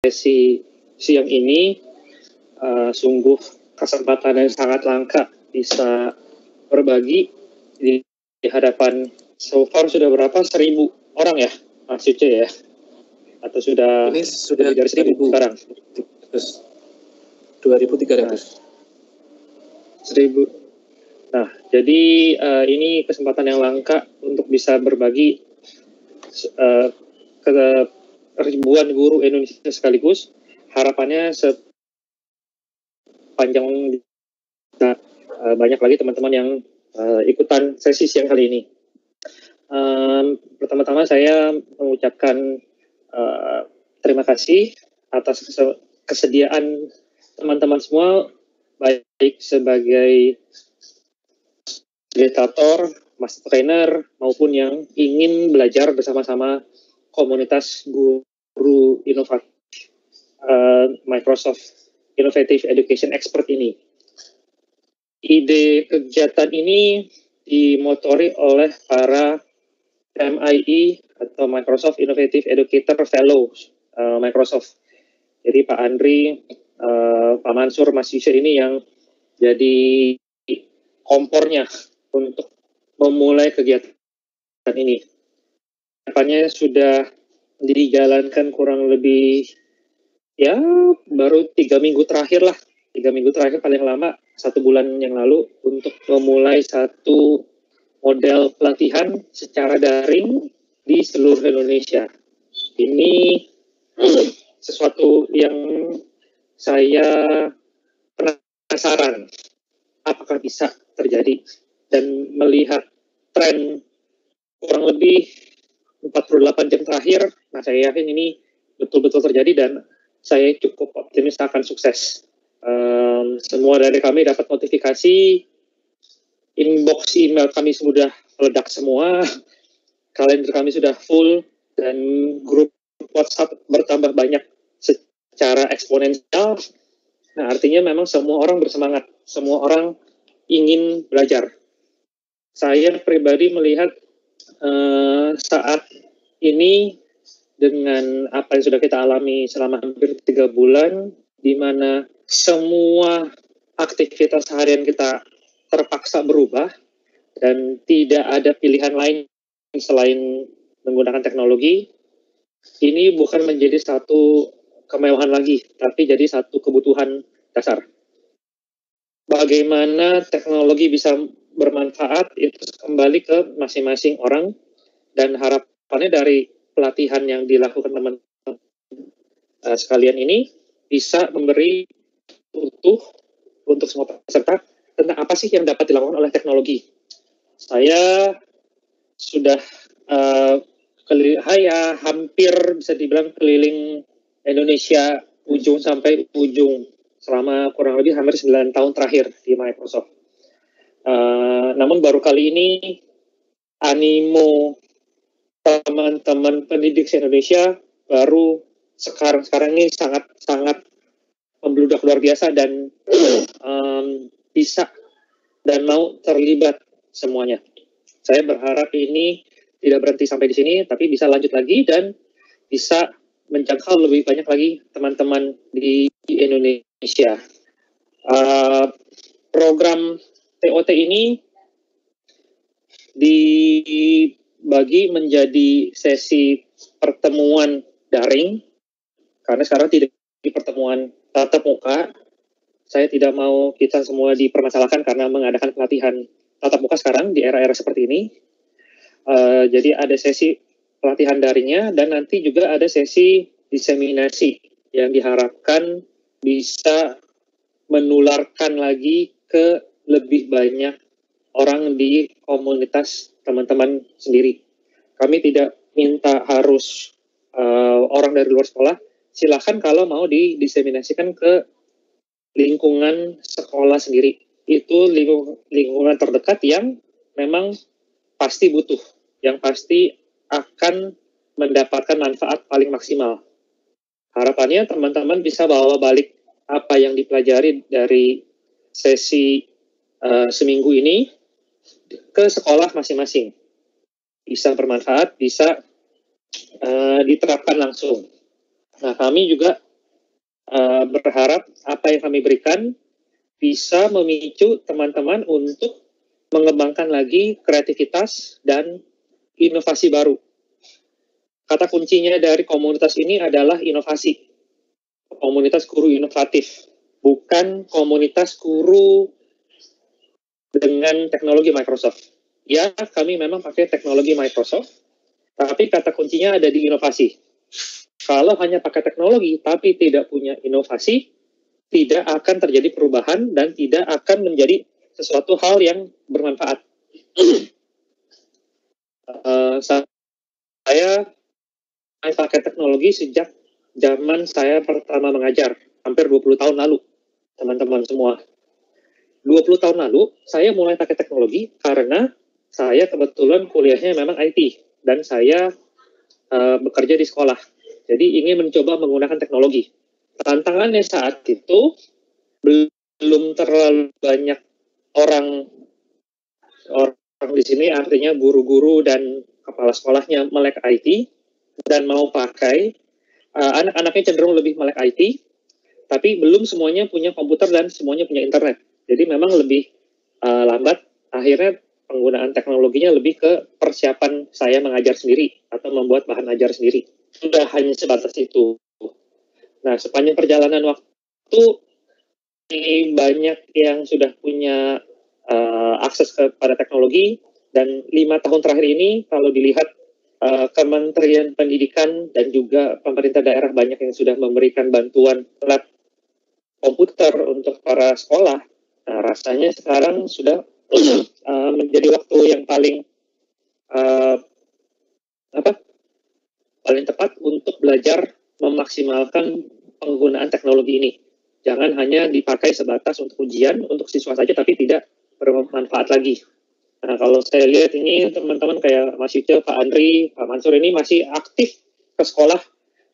sesi siang ini sungguh kesempatan yang sangat langka bisa berbagi di hadapan so far sudah berapa 1.000 orang ya Mas Yuce ya, atau sudah ini sudah lebih dari 1.000 sekarang 2.300 1.000. Nah, jadi ini kesempatan yang langka untuk bisa berbagi ke ribuan guru Indonesia sekaligus. Harapannya sepanjang banyak lagi teman-teman yang ikutan sesi siang kali ini. Pertama-tama saya mengucapkan terima kasih atas kesediaan teman-teman semua, baik sebagai fasilitator, master trainer, maupun yang ingin belajar bersama-sama komunitas guru inovatif Microsoft Innovative Education Expert ini. Ide kegiatan ini dimotori oleh para MIE atau Microsoft Innovative Educator Fellows Microsoft. Jadi Pak Andri, Pak Mansur, Mas Yusir ini yang jadi kompornya untuk memulai kegiatan ini. Depannya sudah dijalankan kurang lebih ya baru 3 minggu terakhir lah. 3 minggu terakhir paling lama 1 bulan yang lalu untuk memulai satu model pelatihan secara daring di seluruh Indonesia. Ini sesuatu yang saya penasaran apakah bisa terjadi, dan melihat tren kurang lebih 48 jam terakhir, nah saya yakin ini betul-betul terjadi dan saya cukup optimis akan sukses. Semua dari kami dapat notifikasi, inbox email kami sudah meledak semua, kalender kami sudah full, dan grup WhatsApp bertambah banyak secara eksponensial. Nah, artinya memang semua orang bersemangat, semua orang ingin belajar. Saya pribadi melihat saat ini dengan apa yang sudah kita alami selama hampir 3 bulan, di mana semua aktivitas harian kita terpaksa berubah dan tidak ada pilihan lain selain menggunakan teknologi. Ini bukan menjadi satu kemewahan lagi, tapi jadi satu kebutuhan dasar. Bagaimana teknologi bisa bermanfaat itu kembali ke masing-masing orang, dan harapannya dari pelatihan yang dilakukan teman-teman sekalian ini bisa memberi utuh untuk semua peserta tentang apa sih yang dapat dilakukan oleh teknologi. Saya sudah hampir bisa dibilang keliling Indonesia ujung sampai ujung selama kurang lebih hampir 9 tahun terakhir di Microsoft. Namun baru kali ini animo teman-teman pendidik di Indonesia baru sekarang ini sangat membludak luar biasa, dan bisa dan mau terlibat semuanya. Saya berharap ini tidak berhenti sampai di sini, tapi bisa lanjut lagi dan bisa menjangkau lebih banyak lagi teman-teman di Indonesia. Program TOT ini dibagi menjadi sesi pertemuan daring, karena sekarang tidak di pertemuan tatap muka. Saya tidak mau kita semua dipermasalahkan karena mengadakan pelatihan tatap muka sekarang di era-era seperti ini. Jadi ada sesi pelatihan daringnya, dan nanti juga ada sesi diseminasi yang diharapkan bisa menularkan lagi ke lebih banyak orang di komunitas teman-teman sendiri. Kami tidak minta harus orang dari luar sekolah. Silakan kalau mau didiseminasikan ke lingkungan sekolah sendiri. Itu lingkungan terdekat yang memang pasti butuh, yang pasti akan mendapatkan manfaat paling maksimal. Harapannya teman-teman bisa bawa balik apa yang dipelajari dari sesi seminggu ini ke sekolah masing-masing. Bisa bermanfaat, bisa diterapkan langsung. Nah, kami juga berharap apa yang kami berikan bisa memicu teman-teman untuk mengembangkan lagi kreativitas dan inovasi baru. Kata kuncinya dari komunitas ini adalah inovasi. Komunitas guru inovatif, bukan komunitas guru dengan teknologi Microsoft. Ya, kami memang pakai teknologi Microsoft, tapi kata kuncinya ada di inovasi. Kalau hanya pakai teknologi tapi tidak punya inovasi, tidak akan terjadi perubahan dan tidak akan menjadi sesuatu hal yang bermanfaat. Saya pakai teknologi sejak zaman saya pertama mengajar, hampir 20 tahun lalu, teman-teman semua. 20 tahun lalu, saya mulai pakai teknologi karena saya kebetulan kuliahnya memang IT, dan saya bekerja di sekolah. Jadi ingin mencoba menggunakan teknologi. Tantangannya saat itu, belum terlalu banyak orang di sini, artinya guru-guru dan kepala sekolahnya melek IT, dan mau pakai, anak-anaknya cenderung lebih melek IT, tapi belum semuanya punya komputer dan semuanya punya internet. Jadi memang lebih lambat. Akhirnya penggunaan teknologinya lebih ke persiapan saya mengajar sendiri atau membuat bahan ajar sendiri. Sudah hanya sebatas itu. Nah, sepanjang perjalanan waktu, banyak yang sudah punya akses kepada teknologi, dan 5 tahun terakhir ini kalau dilihat Kementerian Pendidikan dan juga pemerintah daerah banyak yang sudah memberikan bantuan lab komputer untuk para sekolah. Nah, rasanya sekarang sudah menjadi waktu yang paling paling tepat untuk belajar memaksimalkan penggunaan teknologi ini. Jangan hanya dipakai sebatas untuk ujian, untuk siswa saja, tapi tidak bermanfaat lagi. Nah, kalau saya lihat ini teman-teman kayak Mas Yuce, Pak Andri, Pak Mansur ini masih aktif ke sekolah,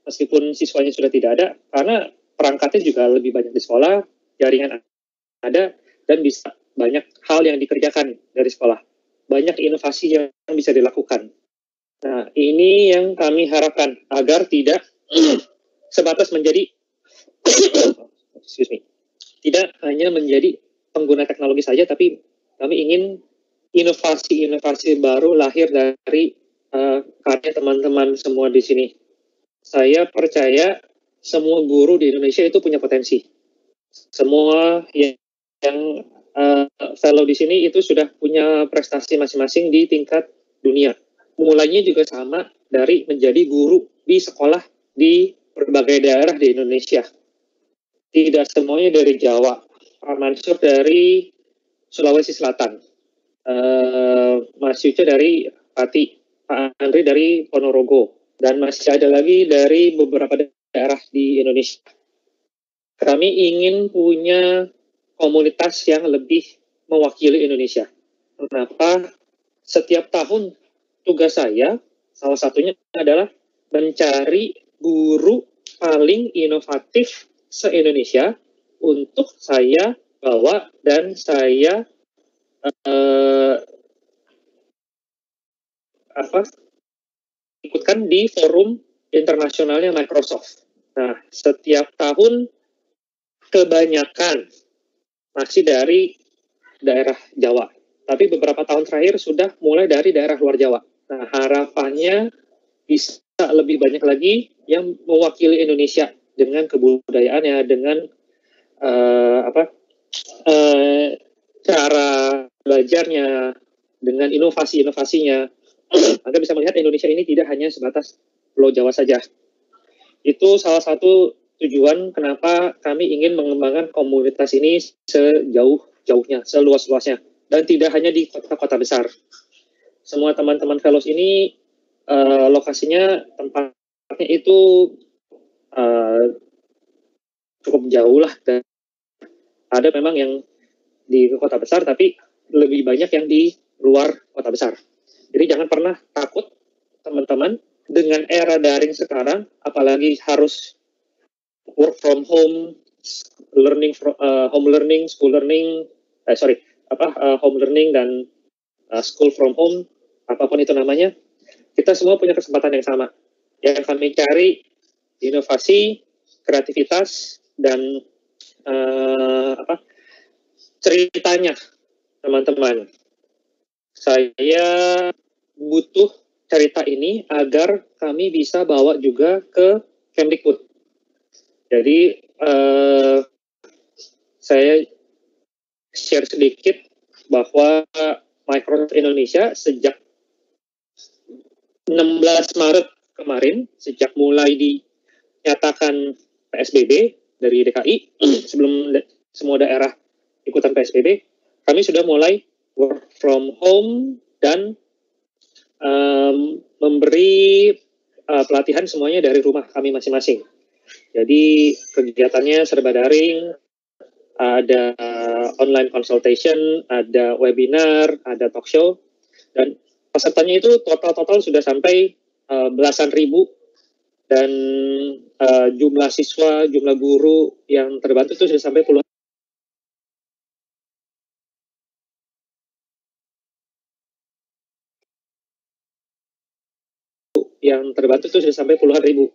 meskipun siswanya sudah tidak ada, karena perangkatnya juga lebih banyak di sekolah, jaringan ada, dan bisa banyak hal yang dikerjakan dari sekolah. Banyak inovasi yang bisa dilakukan. Nah, ini yang kami harapkan agar tidak sebatas menjadi tidak hanya menjadi pengguna teknologi saja, tapi kami ingin inovasi-inovasi baru lahir dari karya teman-teman semua di sini. Saya percaya semua guru di Indonesia itu punya potensi. Semua yang fellow di sini itu sudah punya prestasi masing-masing di tingkat dunia. Mulainya juga sama dari menjadi guru di sekolah di berbagai daerah di Indonesia. Tidak semuanya dari Jawa. Pak Mansur dari Sulawesi Selatan. Mas Yuce dari Pati. Pak Andri dari Ponorogo. Dan masih ada lagi dari beberapa daerah di Indonesia. Kami ingin punya komunitas yang lebih mewakili Indonesia. Kenapa? Setiap tahun tugas saya, salah satunya adalah mencari guru paling inovatif se-Indonesia untuk saya bawa dan saya ikutkan di forum internasionalnya Microsoft. Nah, setiap tahun kebanyakan masih dari daerah Jawa. Tapi beberapa tahun terakhir sudah mulai dari daerah luar Jawa. Nah, harapannya bisa lebih banyak lagi yang mewakili Indonesia dengan kebudayaannya, dengan cara belajarnya, dengan inovasi-inovasinya, agar bisa melihat Indonesia ini tidak hanya sebatas Pulau Jawa saja. Itu salah satu tujuan kenapa kami ingin mengembangkan komunitas ini sejauh-jauhnya, seluas-luasnya, dan tidak hanya di kota-kota besar. Semua teman-teman fellows ini lokasinya, tempatnya itu cukup jauh lah, dan ada memang yang di kota besar, tapi lebih banyak yang di luar kota besar. Jadi jangan pernah takut teman-teman dengan era daring sekarang, apalagi harus work from home, learning from, home learning, school learning, home learning dan school from home, apapun itu namanya, kita semua punya kesempatan yang sama. Yang kami cari inovasi, kreativitas, dan ceritanya teman-teman. Saya butuh cerita ini agar kami bisa bawa juga ke Kemdikbud. Jadi saya share sedikit bahwa Microsoft Indonesia sejak 16 Maret kemarin, sejak mulai dinyatakan PSBB dari DKI, sebelum semua daerah ikutan PSBB, kami sudah mulai work from home dan memberi pelatihan semuanya dari rumah kami masing-masing. Jadi kegiatannya serba daring, ada online consultation, ada webinar, ada talk show, dan pesertanya itu total sudah sampai belasan ribu, dan jumlah siswa, jumlah guru yang terbantu itu sudah sampai puluhan. Ribu.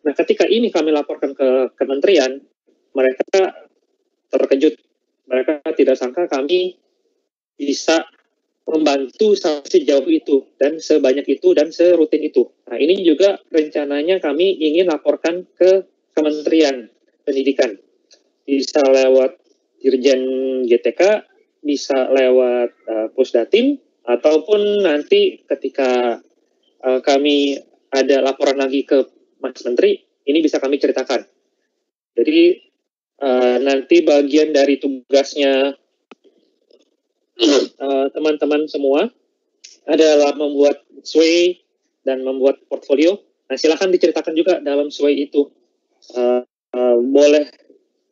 Nah, ketika ini kami laporkan ke kementerian, mereka terkejut. Mereka tidak sangka kami bisa membantu sejauh itu dan sebanyak itu dan serutin itu. Nah, ini juga rencananya kami ingin laporkan ke Kementerian Pendidikan. Bisa lewat Dirjen GTK, bisa lewat Pusdatin, ataupun nanti ketika kami ada laporan lagi ke Mas Menteri, ini bisa kami ceritakan. Jadi nanti bagian dari tugasnya teman-teman semua adalah membuat sway dan membuat portfolio. Nah, silakan diceritakan juga dalam sway itu. Boleh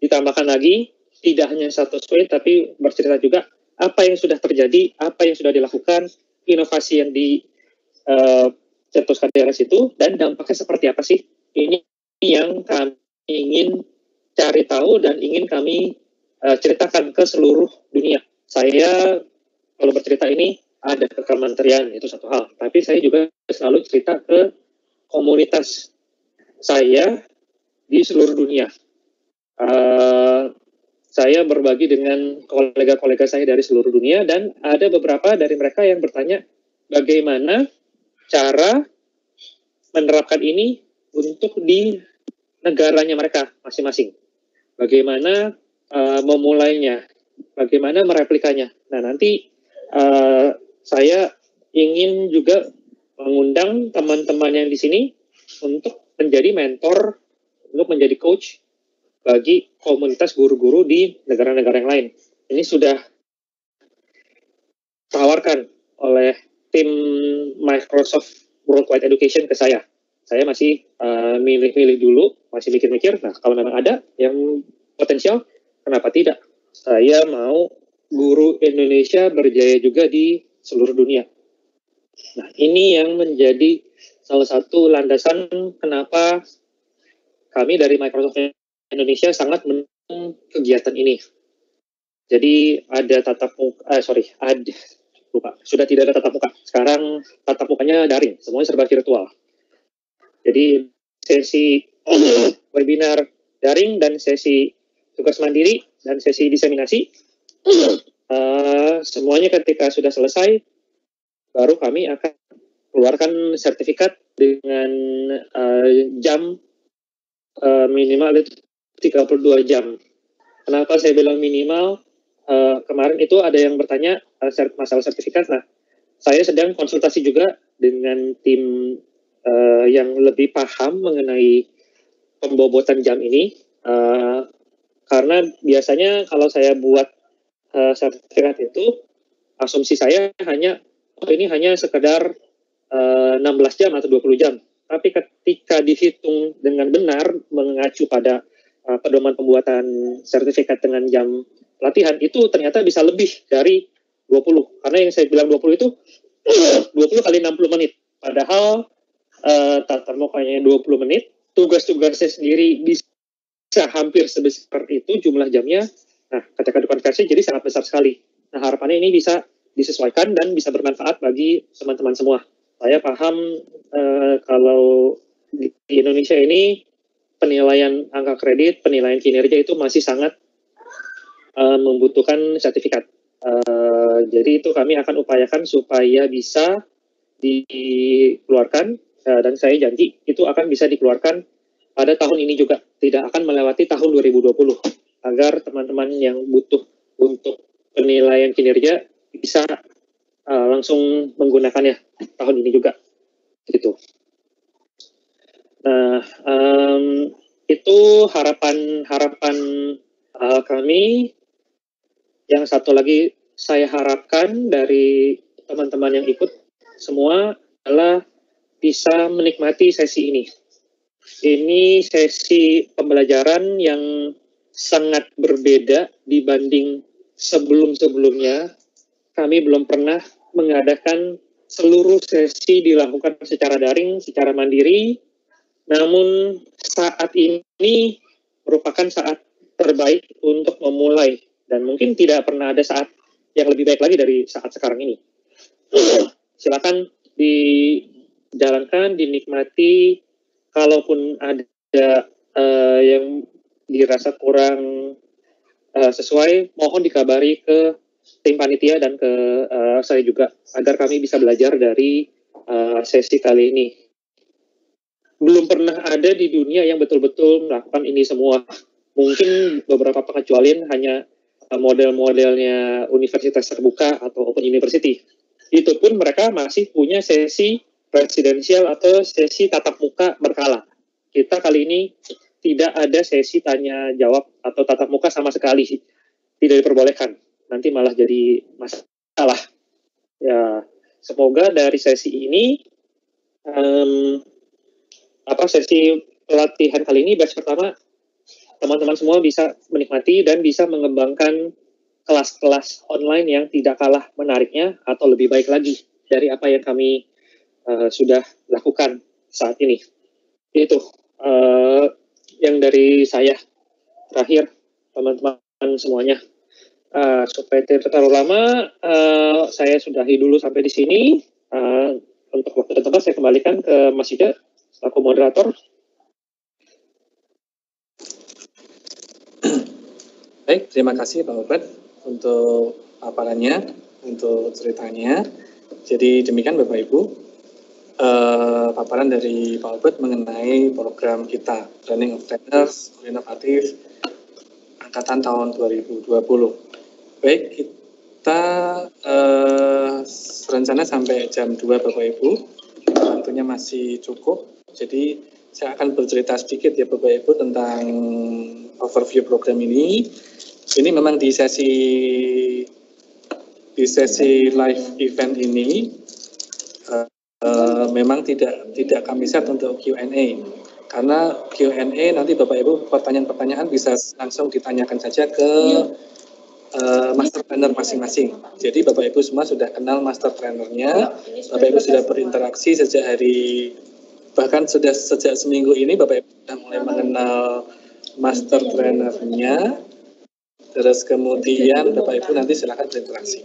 ditambahkan lagi, tidak hanya satu sway, tapi bercerita juga apa yang sudah terjadi, apa yang sudah dilakukan, inovasi yang dicetuskan daerah situ, dan dampaknya seperti apa sih. Ini yang kami ingin cari tahu dan ingin kami ceritakan ke seluruh dunia. Saya kalau bercerita ini ada ke kementerian, itu satu hal. Tapi saya juga selalu cerita ke komunitas saya di seluruh dunia. Saya berbagi dengan kolega-kolega saya dari seluruh dunia, dan ada beberapa dari mereka yang bertanya bagaimana cara menerapkan ini untuk di negaranya mereka masing-masing. Bagaimana memulainya, bagaimana mereplikanya. Nah, nanti saya ingin juga mengundang teman-teman yang di sini untuk menjadi mentor, untuk menjadi coach bagi komunitas guru-guru di negara-negara yang lain. Ini sudah ditawarkan oleh tim Microsoft Worldwide Education ke saya. Saya masih milih-milih dulu, masih mikir-mikir. Nah, kalau memang ada yang potensial, kenapa tidak? Saya mau guru Indonesia berjaya juga di seluruh dunia. Nah, ini yang menjadi salah satu landasan kenapa kami dari Microsoft Indonesia sangat mendukung kegiatan ini. Jadi ada sudah tidak ada tatap muka. Sekarang tatap mukanya daring, semuanya serba virtual. Jadi sesi webinar daring dan sesi tugas mandiri dan sesi diseminasi, semuanya ketika sudah selesai, baru kami akan keluarkan sertifikat dengan jam minimal itu 32 jam. Kenapa saya bilang minimal? Kemarin itu ada yang bertanya masalah sertifikat. Nah, saya sedang konsultasi juga dengan tim yang lebih paham mengenai pembobotan jam ini. Karena biasanya kalau saya buat sertifikat itu, asumsi saya ini hanya sekedar 16 jam atau 20 jam. Tapi ketika dihitung dengan benar, mengacu pada pedoman pembuatan sertifikat dengan jam pelatihan, itu ternyata bisa lebih dari 20. Karena yang saya bilang 20 itu 20 kali 60 menit. Padahal tatap mukanya 20 menit, tugas-tugasnya sendiri bisa hampir sebesar itu jumlah jamnya. Nah, ketika dikonversi jadi sangat besar sekali. Nah, harapannya ini bisa disesuaikan dan bisa bermanfaat bagi teman-teman semua. Saya paham kalau di Indonesia ini penilaian angka kredit, penilaian kinerja itu masih sangat membutuhkan sertifikat. Jadi itu kami akan upayakan supaya bisa dikeluarkan, dan saya janji itu akan bisa dikeluarkan pada tahun ini juga, tidak akan melewati tahun 2020, agar teman-teman yang butuh untuk penilaian kinerja bisa langsung menggunakannya tahun ini juga, gitu. Nah, itu harapan kami. Yang satu lagi saya harapkan dari teman-teman yang ikut semua adalah bisa menikmati sesi ini. Ini sesi pembelajaran yang sangat berbeda dibanding sebelum-sebelumnya. Kami belum pernah mengadakan seluruh sesi dilakukan secara daring, secara mandiri. Namun saat ini merupakan saat terbaik untuk memulai. Dan mungkin tidak pernah ada saat yang lebih baik lagi dari saat sekarang ini. Silakan dijalankan, dinikmati. Kalaupun ada yang dirasa kurang sesuai, mohon dikabari ke tim panitia dan ke saya juga, agar kami bisa belajar dari sesi kali ini. Belum pernah ada di dunia yang betul-betul melakukan ini semua. Mungkin beberapa pengecualian hanya model-modelnya universitas terbuka atau open university. Itu pun mereka masih punya sesi presidensial atau sesi tatap muka berkala. Kita kali ini tidak ada sesi tanya jawab atau tatap muka sama sekali, tidak diperbolehkan. Nanti malah jadi masalah. Ya, semoga dari sesi ini, sesi pelatihan kali ini, batch pertama, teman-teman semua bisa menikmati dan bisa mengembangkan kelas-kelas online yang tidak kalah menariknya atau lebih baik lagi dari apa yang kami sudah lakukan saat ini. Itu yang dari saya. Terakhir, teman-teman semuanya, supaya tidak terlalu lama, saya sudahi dulu sampai di sini. Untuk waktu dan tempat saya kembalikan ke Mas Yuda selaku moderator. Baik, terima kasih Pak Albert untuk paparannya, untuk ceritanya. Jadi demikian Bapak Ibu, paparan dari Pak Albert mengenai program kita, Training of Trainers Inovatif Angkatan tahun 2020. Baik, kita rencana sampai jam 2 Bapak Ibu, tentunya masih cukup. Jadi saya akan bercerita sedikit ya Bapak Ibu tentang overview program ini. Ini memang di sesi live event ini memang tidak kami set untuk Q&A, karena Q&A nanti Bapak Ibu pertanyaan-pertanyaan bisa langsung ditanyakan saja ke master trainer masing-masing. Jadi Bapak Ibu semua sudah kenal master trainernya, Bapak Ibu sudah berinteraksi sejak hari, bahkan sudah sejak seminggu ini Bapak Ibu sudah mulai mengenal master trainernya. Terus kemudian Bapak Ibu nanti silakan berinteraksi.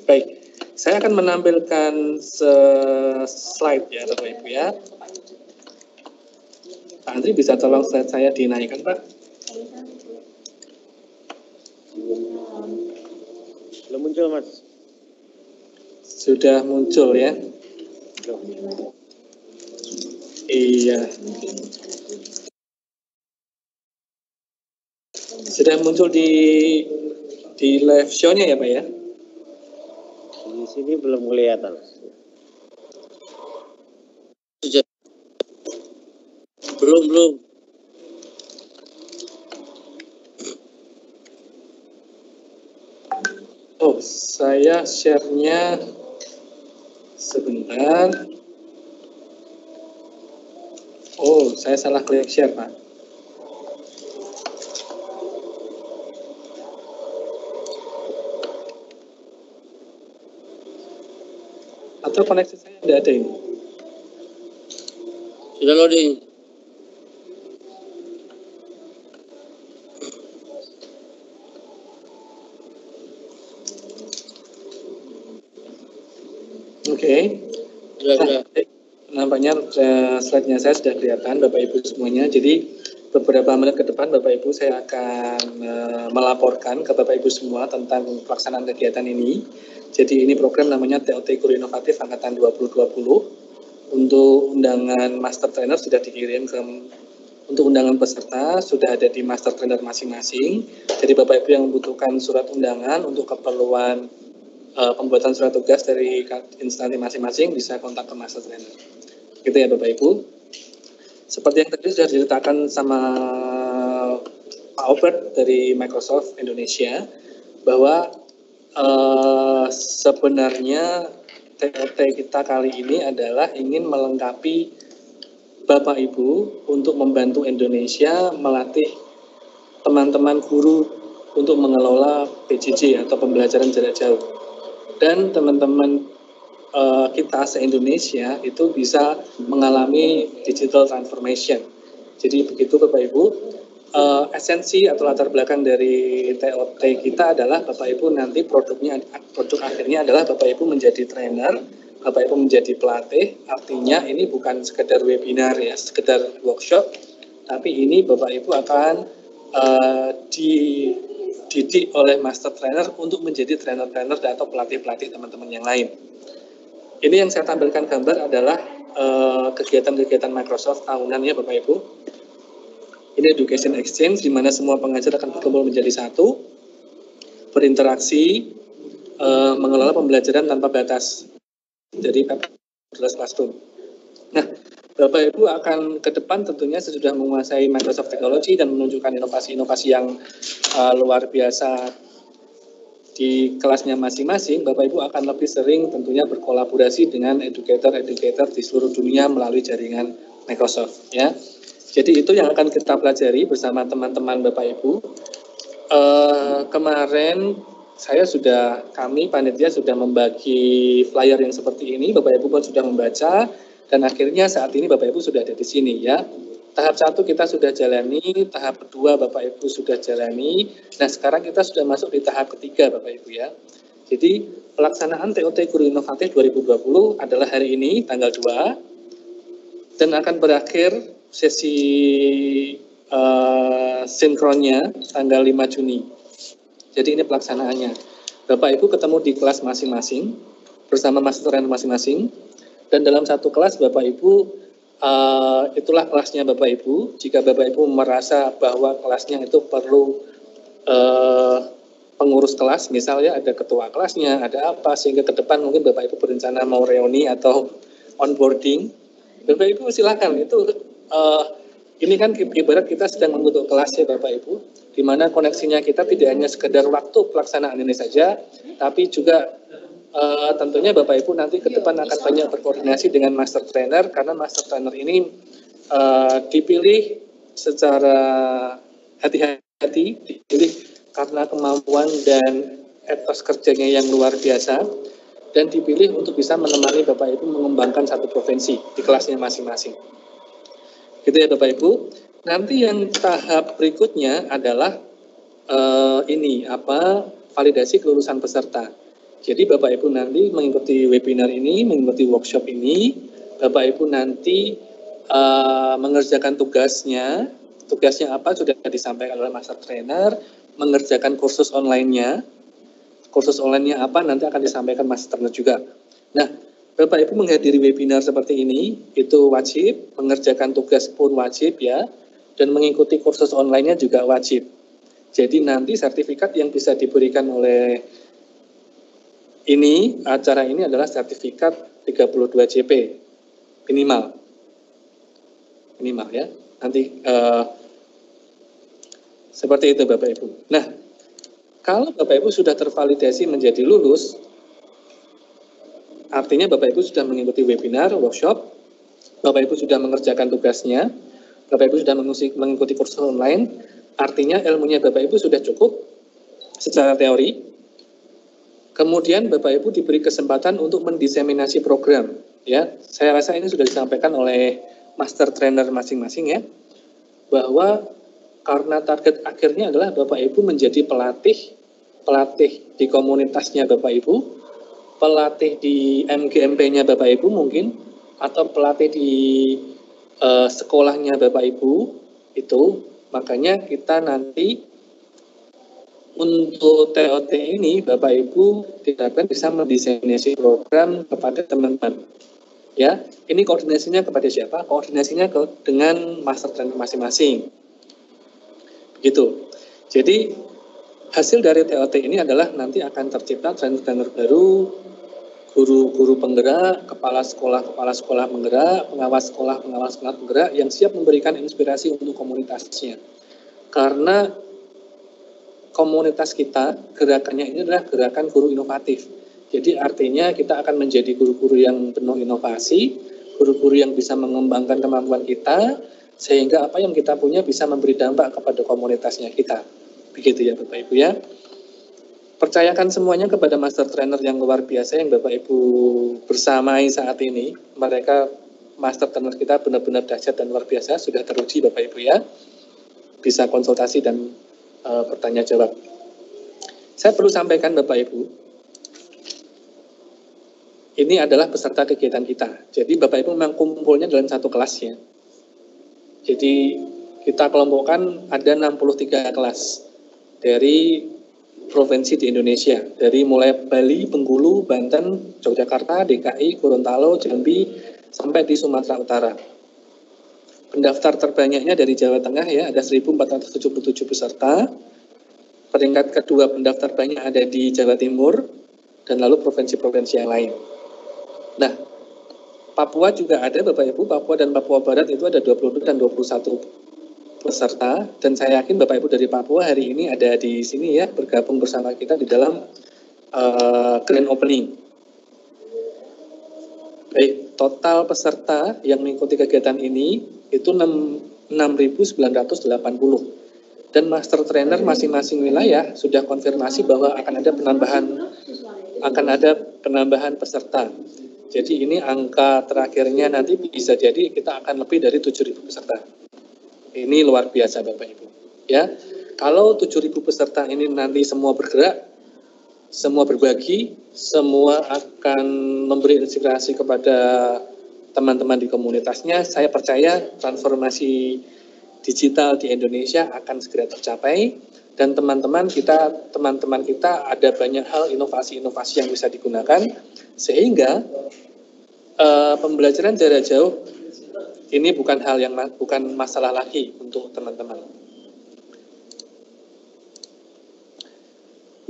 Baik, saya akan menampilkan slide ya Bapak Ibu ya. Pak Andri bisa tolong slide saya dinaikkan Pak? Belum muncul Mas. Sudah muncul ya? Iya. Sudah muncul di live show-nya ya Pak ya? Di sini belum kelihatan. Belum. Oh, saya share-nya sebentar. Oh, saya salah klik share Pak. Atau koneksi saya tidak ada ini? Sudah loading. Oke. Sudah. Nampaknya slide-nya saya sudah kelihatan Bapak Ibu semuanya. Jadi beberapa menit ke depan Bapak Ibu saya akan melaporkan ke Bapak Ibu semua tentang pelaksanaan kegiatan ini. Jadi ini program namanya TOT Guru Inovatif Angkatan 2020. Untuk undangan Master Trainer sudah dikirim ke untuk undangan peserta sudah ada di Master Trainer masing-masing. Jadi Bapak Ibu yang membutuhkan surat undangan untuk keperluan pembuatan surat tugas dari instansi masing-masing bisa kontak ke Master Trainer. Gitu ya Bapak Ibu. Seperti yang tadi sudah diceritakan sama Pak Albert dari Microsoft Indonesia bahwa sebenarnya TOT kita kali ini adalah ingin melengkapi Bapak Ibu untuk membantu Indonesia melatih teman-teman guru untuk mengelola PJJ atau pembelajaran jarak jauh. Dan teman-teman kita se-Indonesia itu bisa mengalami digital transformation. Jadi begitu Bapak Ibu, esensi atau latar belakang dari TOT kita adalah Bapak Ibu nanti produk akhirnya adalah Bapak Ibu menjadi trainer, Bapak Ibu menjadi pelatih. Artinya ini bukan sekedar webinar ya, sekedar workshop, tapi ini Bapak Ibu akan dididik oleh master trainer untuk menjadi trainer-trainer atau pelatih-pelatih teman-teman yang lain. Ini yang saya tampilkan gambar adalah kegiatan-kegiatan Microsoft tahunannya Bapak Ibu. Ini Education Exchange, di mana semua pengajar akan berkumpul menjadi satu, berinteraksi, mengelola pembelajaran tanpa batas. Jadi paperless classroom. Nah, Bapak Ibu akan ke depan tentunya sesudah menguasai Microsoft Technology dan menunjukkan inovasi-inovasi yang luar biasa di kelasnya masing-masing, Bapak Ibu akan lebih sering tentunya berkolaborasi dengan educator-educator di seluruh dunia melalui jaringan Microsoft. Ya. Jadi itu yang akan kita pelajari bersama teman-teman Bapak Ibu. Kemarin kami panitia sudah membagi flyer yang seperti ini, Bapak Ibu pun sudah membaca, dan akhirnya saat ini Bapak Ibu sudah ada di sini ya. Tahap 1 kita sudah jalani, tahap kedua Bapak Ibu sudah jalani, nah sekarang kita sudah masuk di tahap ketiga Bapak Ibu ya. Jadi pelaksanaan TOT Guru Inovatif 2020 adalah hari ini tanggal 2 dan akan berakhir sesi sinkronnya tanggal 5 Juni. Jadi ini pelaksanaannya. Bapak Ibu ketemu di kelas masing-masing bersama master trainer masing-masing, dan dalam satu kelas Bapak Ibu itulah kelasnya Bapak Ibu. Jika Bapak Ibu merasa bahwa kelasnya itu perlu pengurus kelas, misalnya ada ketua kelasnya, ada apa, sehingga ke depan mungkin Bapak Ibu berencana mau reuni atau onboarding, Bapak Ibu silakan. Itu ini kan ibarat kita sedang membentuk kelas ya Bapak Ibu, di mana koneksinya kita tidak hanya sekedar waktu pelaksanaan ini saja, tapi juga tentunya Bapak Ibu nanti ke depan akan banyak berkoordinasi dengan master trainer, karena master trainer ini dipilih secara hati-hati, dipilih karena kemampuan dan etos kerjanya yang luar biasa, dan dipilih untuk bisa menemani Bapak Ibu mengembangkan satu provinsi di kelasnya masing-masing. Gitu ya Bapak Ibu. Nanti yang tahap berikutnya adalah validasi kelulusan peserta. Jadi Bapak Ibu nanti mengikuti webinar ini, mengikuti workshop ini, Bapak Ibu nanti mengerjakan tugasnya. Tugasnya apa sudah disampaikan oleh master trainer, mengerjakan kursus online-nya. Kursus online-nya apa nanti akan disampaikan master trainer juga. Nah, Bapak Ibu menghadiri webinar seperti ini itu wajib, mengerjakan tugas pun wajib ya, dan mengikuti kursus online-nya juga wajib. Jadi nanti sertifikat yang bisa diberikan oleh acara ini adalah sertifikat 32 JP minimal ya. Nanti seperti itu Bapak Ibu. Nah, kalau Bapak Ibu sudah tervalidasi menjadi lulus, artinya Bapak Ibu sudah mengikuti webinar, workshop, Bapak Ibu sudah mengerjakan tugasnya, Bapak Ibu sudah mengikuti kursus online, artinya ilmunya Bapak Ibu sudah cukup secara teori. Kemudian Bapak Ibu diberi kesempatan untuk mendiseminasi program. Ya, saya rasa ini sudah disampaikan oleh master trainer masing-masing ya, bahwa karena target akhirnya adalah Bapak Ibu menjadi pelatih di komunitasnya Bapak Ibu, pelatih di MGMP-nya Bapak Ibu mungkin, atau pelatih di sekolahnya Bapak Ibu, Itu makanya kita nanti untuk TOT ini Bapak Ibu diharapkan bisa mendiseminasi program kepada teman-teman. Ya, ini koordinasinya kepada siapa? Koordinasinya dengan master trainer masing-masing. Begitu. Jadi hasil dari TOT ini adalah nanti akan tercipta trainer-trainer baru, guru-guru penggerak, kepala sekolah penggerak, pengawas sekolah penggerak yang siap memberikan inspirasi untuk komunitasnya. Karena komunitas kita, gerakannya ini adalah gerakan guru inovatif. Jadi artinya kita akan menjadi guru-guru yang penuh inovasi, guru-guru yang bisa mengembangkan kemampuan kita, sehingga apa yang kita punya bisa memberi dampak kepada komunitasnya kita. Begitu ya Bapak Ibu ya. Percayakan semuanya kepada master trainer yang luar biasa yang Bapak Ibu bersamai saat ini. Mereka master trainer kita benar-benar dahsyat dan luar biasa, sudah teruji Bapak Ibu ya. Bisa konsultasi dan bertanya jawab. Saya perlu sampaikan Bapak Ibu, ini adalah peserta kegiatan kita. Jadi Bapak Ibu memang kumpulnya dalam satu kelas ya. Jadi kita kelompokkan ada 63 kelas dari provinsi di Indonesia. Dari mulai Bali, Bengkulu, Banten, Yogyakarta, DKI, Gorontalo, Jambi, sampai di Sumatera Utara. Pendaftar terbanyaknya dari Jawa Tengah ya, ada 1.477 peserta. Peringkat kedua pendaftar banyak ada di Jawa Timur, dan lalu provinsi-provinsi yang lain. Nah, Papua juga ada Bapak Ibu, Papua dan Papua Barat itu ada 22 dan 21 peserta, dan saya yakin Bapak Ibu dari Papua hari ini ada di sini ya, bergabung bersama kita di dalam grand opening. Baik, total peserta yang mengikuti kegiatan ini itu 6.980, dan master trainer masing-masing wilayah sudah konfirmasi bahwa akan ada penambahan peserta. Jadi ini angka terakhirnya nanti bisa jadi kita akan lebih dari 7.000 peserta. Ini luar biasa Bapak Ibu. Ya, kalau 7.000 peserta ini nanti semua bergerak, semua berbagi, semua akan memberi inspirasi kepada teman-teman di komunitasnya, saya percaya transformasi digital di Indonesia akan segera tercapai, dan teman-teman kita ada banyak hal inovasi-inovasi yang bisa digunakan, sehingga pembelajaran jarak jauh ini bukan masalah lagi untuk teman-teman.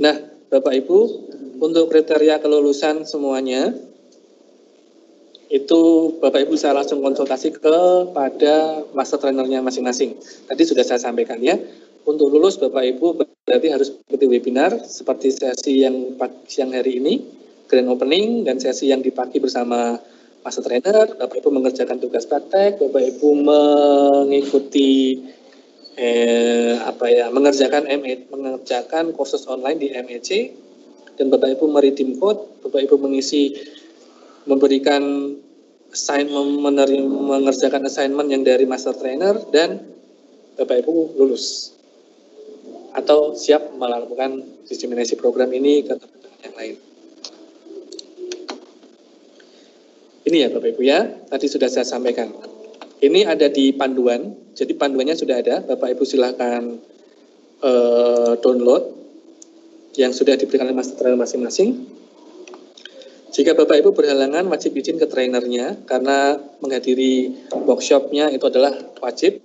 Nah, Bapak Ibu, untuk kriteria kelulusan semuanya itu Bapak Ibu bisa langsung konsultasi kepada master trainernya masing-masing. Tadi sudah saya sampaikan ya. Untuk lulus Bapak Ibu berarti harus mengikuti webinar seperti sesi yang siang hari ini, grand opening, dan sesi yang di pagi bersama master trainer. Bapak Ibu mengerjakan tugas praktek, Bapak Ibu mengikuti mengerjakan kursus online di MEC, dan Bapak Ibu meredeem code, Bapak Ibu memberikan mengerjakan assignment yang dari master trainer, dan Bapak Ibu lulus atau siap melakukan diseminasi program ini ke teman-teman yang lain. Ini ya Bapak Ibu ya, tadi sudah saya sampaikan. Ini ada di panduan, jadi panduannya sudah ada, Bapak Ibu silakan download yang sudah diberikan oleh master trainer masing-masing. Jika Bapak Ibu berhalangan, wajib izin ke trainernya, karena menghadiri workshopnya itu adalah wajib.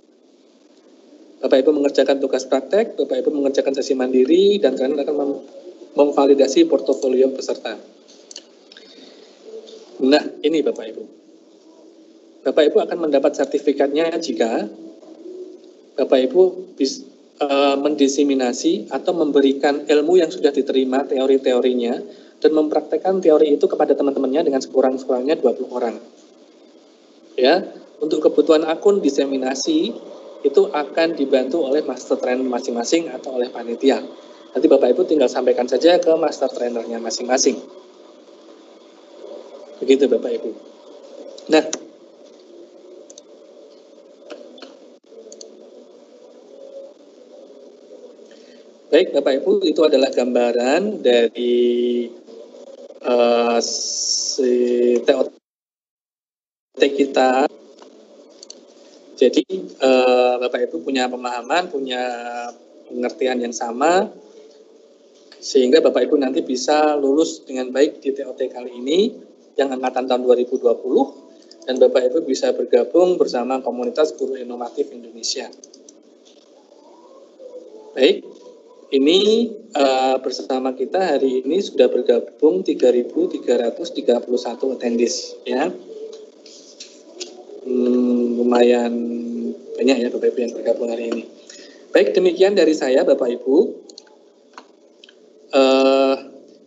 Bapak Ibu mengerjakan tugas praktek, Bapak Ibu mengerjakan sesi mandiri, dan trainer akan memvalidasi portofolio peserta. Nah, ini Bapak Ibu. Bapak Ibu akan mendapat sertifikatnya jika Bapak Ibu mendiseminasi atau memberikan ilmu yang sudah diterima, teori-teorinya, dan mempraktekkan teori itu kepada teman-temannya dengan sekurang-kurangnya 20 orang. Ya, untuk kebutuhan akun diseminasi itu akan dibantu oleh master trainer masing-masing atau oleh panitia. Nanti Bapak Ibu tinggal sampaikan saja ke master trainernya masing-masing. Begitu Bapak Ibu. Nah, baik Bapak Ibu, itu adalah gambaran dari TOT kita. Jadi Bapak Ibu punya pemahaman, punya pengertian yang sama, sehingga Bapak Ibu nanti bisa lulus dengan baik di TOT kali ini yang angkatan tahun 2020, dan Bapak Ibu bisa bergabung bersama komunitas guru inovatif Indonesia. Baik, ini bersama kita hari ini sudah bergabung 3.331 attendees, ya. Lumayan banyak ya Bapak Ibu yang bergabung hari ini. Baik, demikian dari saya Bapak Ibu.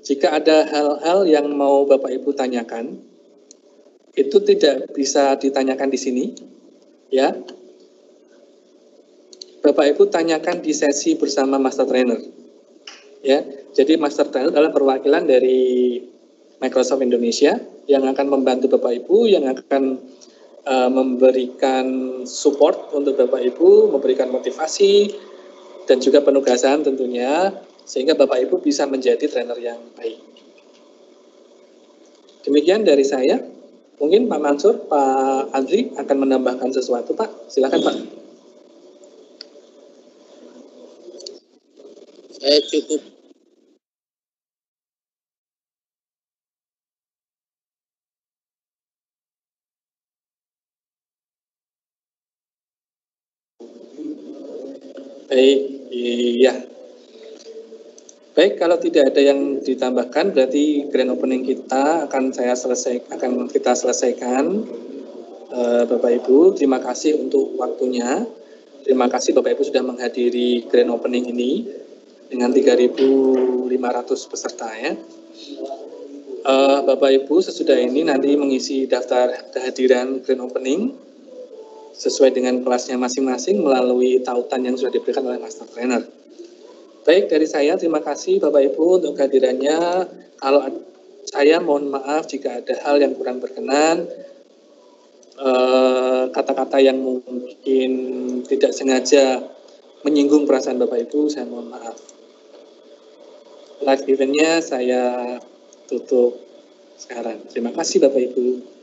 Jika ada hal-hal yang mau Bapak Ibu tanyakan, itu tidak bisa ditanyakan di sini, ya. Bapak Ibu tanyakan di sesi bersama Master Trainer, ya. Jadi Master Trainer adalah perwakilan dari Microsoft Indonesia yang akan membantu Bapak Ibu, yang akan memberikan support untuk Bapak Ibu, memberikan motivasi dan juga penugasan tentunya, sehingga Bapak Ibu bisa menjadi trainer yang baik. Demikian dari saya. Mungkin Pak Mansur, Pak Andri akan menambahkan sesuatu, Pak. Silakan, Pak. Saya cukup. Baik, iya. Baik, kalau tidak ada yang ditambahkan, berarti grand opening kita akan kita selesaikan. Bapak Ibu, terima kasih untuk waktunya. Terima kasih Bapak Ibu sudah menghadiri grand opening ini dengan 3.500 peserta, ya. Bapak Ibu sesudah ini nanti mengisi daftar kehadiran grand opening sesuai dengan kelasnya masing-masing melalui tautan yang sudah diberikan oleh Master Trainer. Baik, dari saya terima kasih Bapak Ibu untuk kehadirannya. Kalau saya mohon maaf jika ada hal yang kurang berkenan, kata-kata yang mungkin tidak sengaja menyinggung perasaan Bapak Ibu, saya mohon maaf. Live event-nya saya tutup sekarang. Terima kasih Bapak Ibu.